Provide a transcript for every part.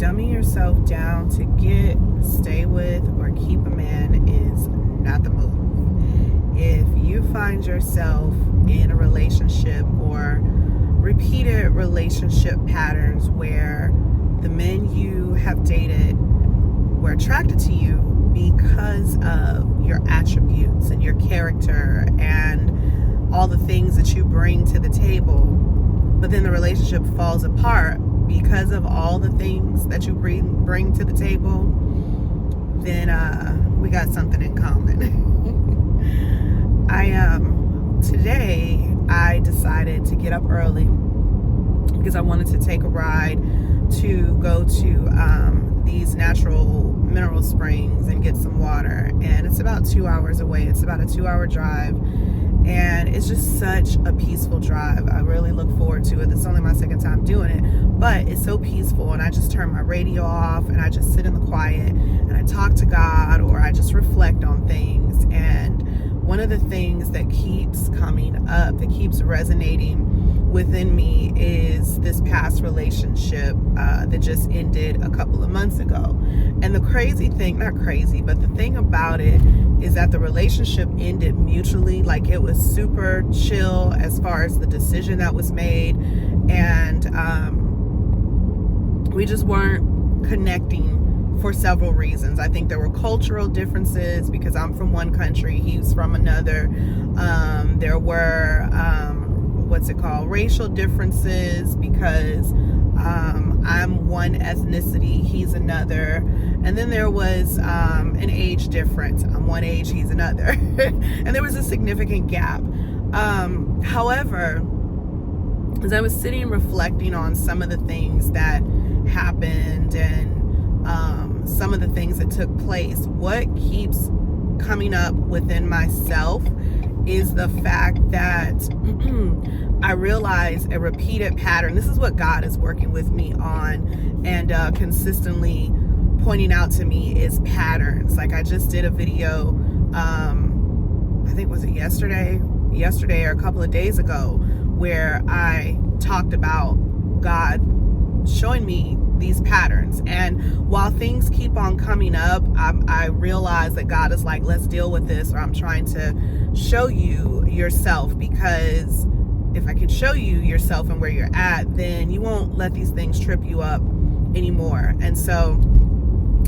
dumbing yourself down to stay with, or keep a man is not the move. If you find yourself in a relationship or repeated relationship patterns where the men you have dated were attracted to you because of your attributes and your character and all the things that you bring to the table, but then the relationship falls apart because of all the things that you bring to the table, then we got something in common. Today I decided to get up early because I wanted to take a ride to go to these natural mineral springs and get some water, and it's about 2 hours away. It's about a 2-hour drive, and it's just such a peaceful drive. I really look forward to it. This is only my second time doing it, but it's so peaceful, and I just turn my radio off and I just sit in the quiet and I talk to God, or I just reflect on things. And one of the things that keeps coming up, that keeps resonating within me, is this past relationship that just ended a couple of months ago. And the crazy thing, not crazy, but the thing about it is that the relationship ended mutually. Like, it was super chill as far as the decision that was made, and we just weren't connecting for several reasons. I think there were cultural differences because I'm from one country, he's from another. There were racial differences because I'm one ethnicity, he's another. And then there was an age difference. I'm one age, he's another. And there was a significant gap. However, as I was sitting reflecting on some of the things that happened and some of the things that took place, what keeps coming up within myself is the fact that I realize a repeated pattern. This is what God is working with me on and consistently pointing out to me is patterns. Like, I just did a video, I think was it yesterday or a couple of days ago, where I talked about God showing me these patterns. And while things keep on coming up, I realize that God is like, let's deal with this, or I'm trying to show you yourself, because if I can show you yourself and where you're at, then you won't let these things trip you up anymore. And so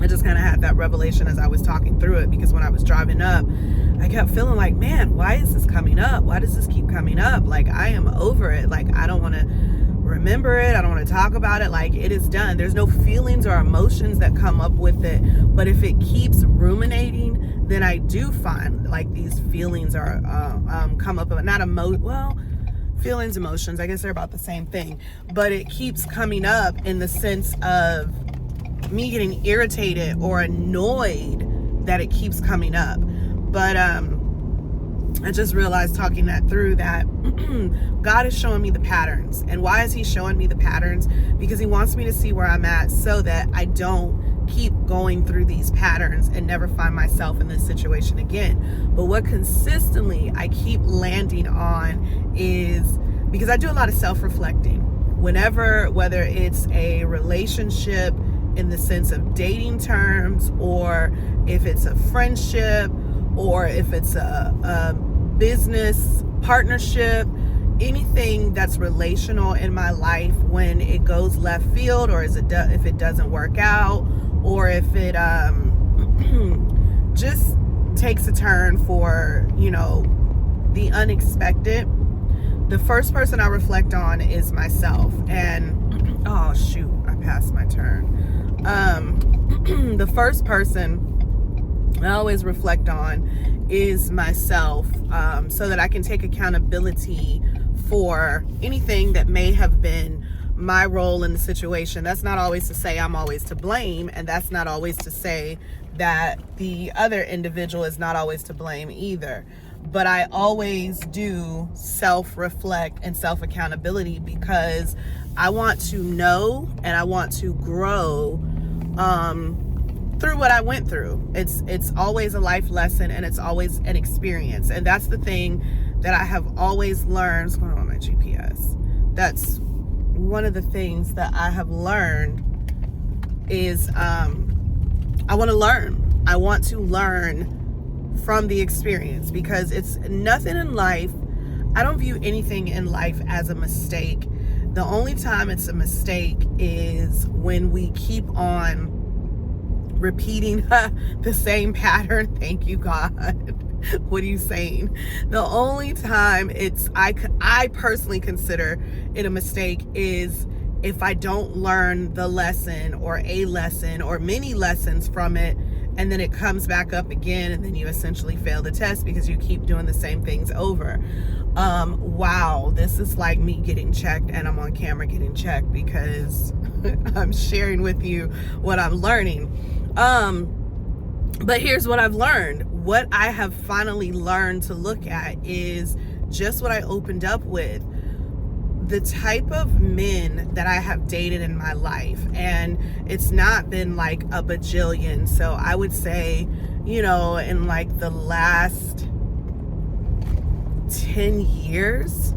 I just kind of had that revelation as I was talking through it, because when I was driving up, I kept feeling like, man, why is this coming up? Why does this keep coming up? Like, I am over it. Like, I don't want to remember it. I don't want to talk about it. Like, it is done. There's no feelings or emotions that come up with it. But if it keeps ruminating, then I do find like these feelings are come up, but not feelings, emotions, I guess they're about the same thing, but it keeps coming up in the sense of me getting irritated or annoyed that it keeps coming up. But I just realized, talking that through, that God is showing me the patterns. And why is he showing me the patterns? Because he wants me to see where I'm at, so that I don't keep going through these patterns and never find myself in this situation again. But what consistently I keep landing on is, because I do a lot of self-reflecting whether it's a relationship in the sense of dating terms, or if it's a friendship, or if it's a business partnership, anything that's relational in my life, when it goes left field, or if it doesn't work out, or if it just takes a turn for, the unexpected, the first person I reflect on is myself. And oh shoot, I passed my turn. The first person I always reflect on is myself, so that I can take accountability for anything that may have been my role in the situation. That's not always to say I'm always to blame, and that's not always to say that the other individual is not always to blame either. But I always do self-reflect and self-accountability, because I want to know and I want to grow through what I went through. It's always a life lesson, and it's always an experience. And that's the thing that I have always learned. What's going on with my GPS? That's one of the things that I have learned is I want to learn. I want to learn from the experience, because it's nothing in life. I don't view anything in life as a mistake. The only time it's a mistake is when we keep on repeating the same pattern. Thank you, God. What are you saying? The only time I personally consider it a mistake is if I don't learn the lesson or a lesson or many lessons from it, and then it comes back up again, and then you essentially fail the test because you keep doing the same things over. Wow, this is like me getting checked, and I'm on camera getting checked because I'm sharing with you what I'm learning. But here's what I've learned. What I have finally learned to look at is just what I opened up with. The type of men that I have dated in my life, and it's not been like a bajillion. So I would say, in like the last 10 years,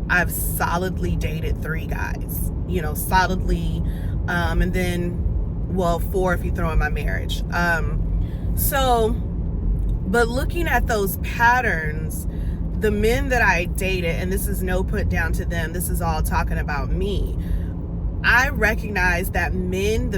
I've solidly dated 3 guys, solidly. And then, well, 4 if you throw in my marriage. But looking at those patterns, the men that I dated, and this is no put down to them, this is all talking about me. I recognize that the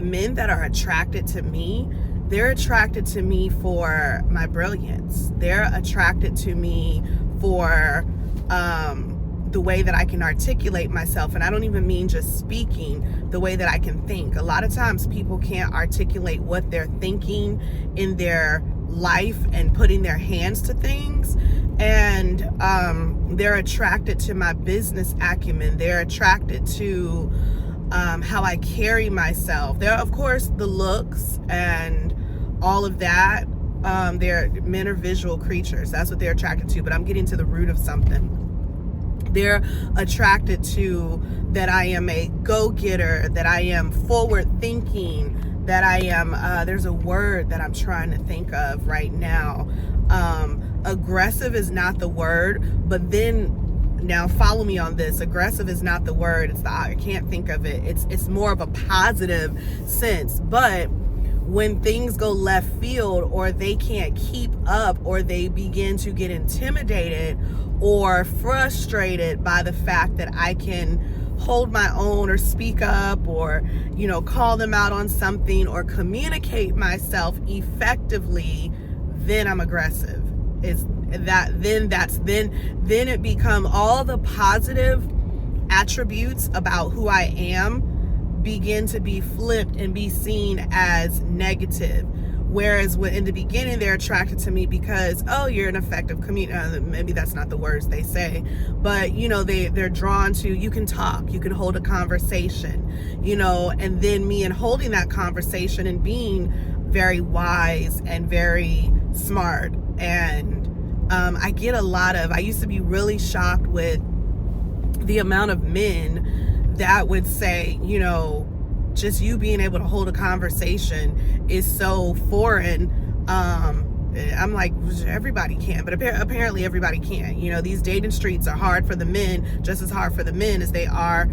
men that are attracted to me, they're attracted to me for my brilliance. They're attracted to me for the way that I can articulate myself. And I don't even mean just speaking, the way that I can think. A lot of times people can't articulate what they're thinking in their life and putting their hands to things. And they're attracted to my business acumen. They're attracted to how I carry myself. There, of course, the looks and all of that. Men are visual creatures. That's what they're attracted to. But I'm getting to the root of something. They're attracted to that I am a go-getter, that I am forward-thinking, that I am, there's a word that I'm trying to think of right now. Aggressive is not the word, but then, now follow me on this. Aggressive is not the word. I can't think of it. It's more of a positive sense. But when things go left field, or they can't keep up, or they begin to get intimidated or frustrated by the fact that I can hold my own or speak up, or call them out on something, or communicate myself effectively, then I'm aggressive. Then it become all the positive attributes about who I am begin to be flipped and be seen as negative. Whereas in the beginning, they're attracted to me because, oh, you're an effective communicator. Maybe that's not the words they say, but they're drawn to, you can talk, you can hold a conversation, and then me, and holding that conversation and being very wise and very smart. And I used to be really shocked with the amount of men that would say, just you being able to hold a conversation is so foreign. I'm like, everybody can, but apparently everybody can. These dating streets are hard for the men, just as hard for the men as they are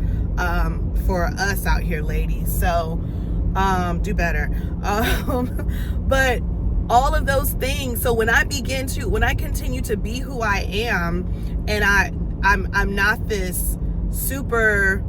for us out here, ladies. So do better. But all of those things. So when I continue to be who I am, and I'm not this super,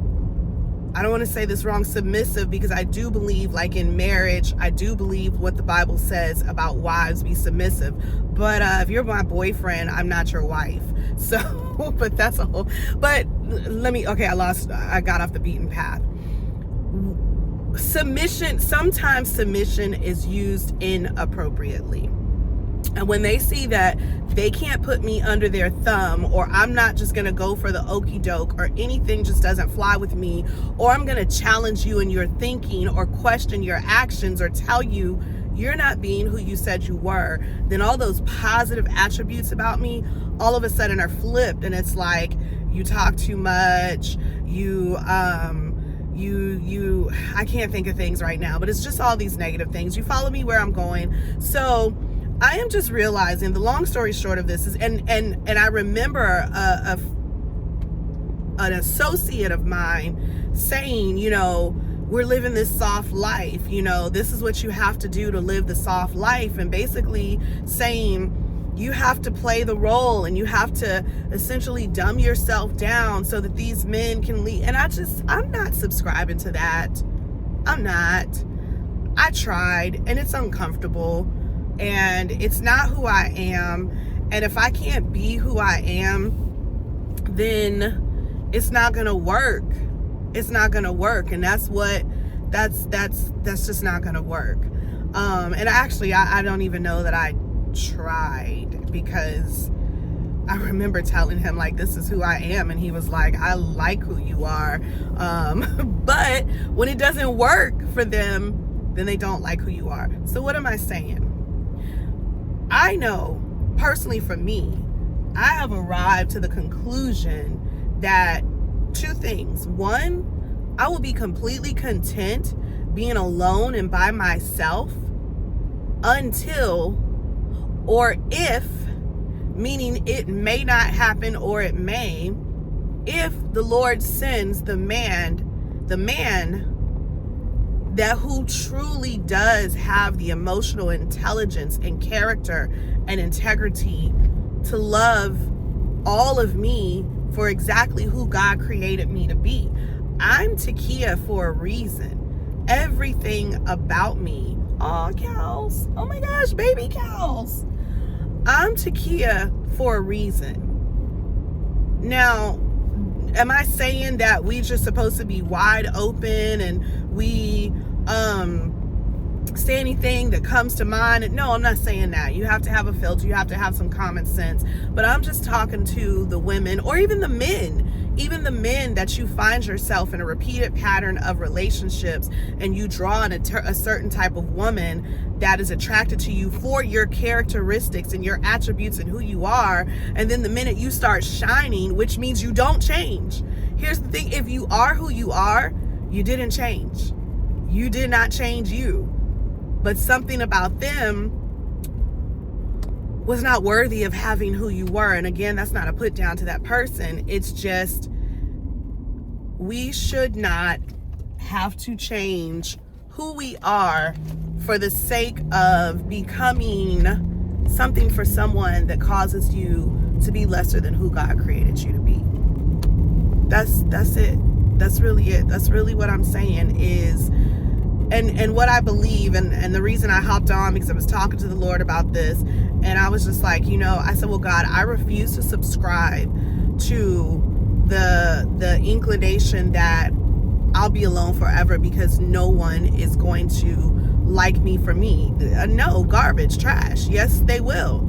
I don't want to say this wrong, submissive, because I do believe, like in marriage, I do believe what the Bible says about wives be submissive. But if you're my boyfriend, I'm not your wife. So, but that's a whole, but I got off the beaten path. Sometimes submission is used inappropriately. And when they see that they can't put me under their thumb, or I'm not just going to go for the okie doke, or anything just doesn't fly with me, or I'm going to challenge you in your thinking, or question your actions, or tell you you're not being who you said you were, then all those positive attributes about me all of a sudden are flipped. And it's like, you talk too much, I can't think of things right now, but it's just all these negative things. You follow me where I'm going. So I am just realizing, the long story short of this is, and I remember an associate of mine saying, we're living this soft life, this is what you have to do to live the soft life, and basically saying you have to play the role and you have to essentially dumb yourself down so that these men can lead. And I'm not subscribing to that. I'm not. I tried, and it's uncomfortable, and it's not who I am. And if I can't be who I am, then it's not gonna work. It's not gonna work, and that's just not gonna work. And actually, I don't even know that I tried, because I remember telling him, like, this is who I am, and he was like, I like who you are. But when it doesn't work for them, then they don't like who you are. So what am I saying? I know personally for me, I have arrived to the conclusion that two things. One, I will be completely content being alone and by myself until, or if, meaning it may not happen or it may, if the Lord sends the man that who truly does have the emotional intelligence and character and integrity to love all of me for exactly who God created me to be. I'm Takiya for a reason. Everything about me, cows, oh my gosh, baby cows. I'm Takiya for a reason. Now, am I saying that we just supposed to be wide open and we say anything that comes to mind? No, I'm not saying that. You have to have a filter. You have to have some common sense. But I'm just talking to the women, or even the men that you find yourself in a repeated pattern of relationships, and you draw on a certain type of woman that is attracted to you for your characteristics and your attributes and who you are. And then the minute you start shining, which means you don't change. Here's the thing. If you are who you are, you didn't change. You did not change you. But something about them was not worthy of having who you were. And again, that's not a put down to that person. It's just, we should not have to change who we are for the sake of becoming something for someone that causes you to be lesser than who God created you to be. That's it. That's really it. That's really what I'm saying is, and what I believe, and the reason I hopped on, because I was talking to the Lord about this, and I was just like, I said, well, God, I refuse to subscribe to the inclination that I'll be alone forever because no one is going to like me for me. No, garbage, trash. Yes, they will.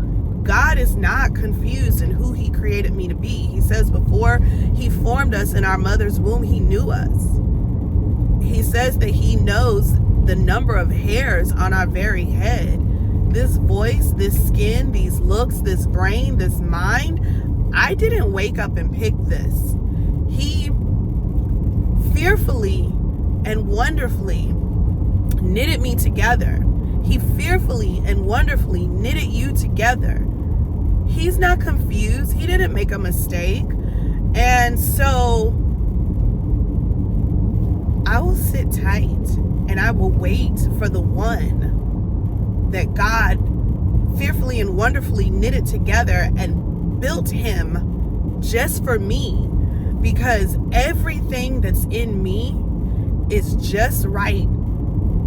God is not confused in who he created me to be. He says before he formed us in our mother's womb, he knew us. He says that he knows the number of hairs on our very head. This voice, this skin, these looks, this brain, this mind, I didn't wake up and pick this. He fearfully and wonderfully knitted me together. He fearfully and wonderfully knitted you together. He's not confused. He didn't make a mistake. And so I will sit tight and I will wait for the one that God fearfully and wonderfully knitted together and built him just for me, because everything that's in me is just right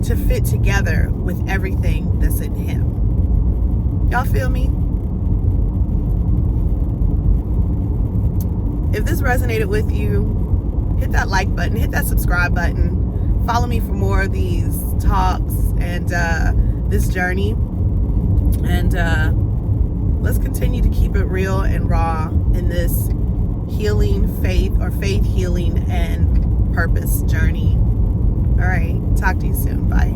to fit together with everything that's in him. Y'all feel me? If this resonated with you, hit that like button, hit that subscribe button, follow me for more of these talks and this journey, and let's continue to keep it real and raw in this healing faith healing and purpose journey. All right, talk to you soon. Bye.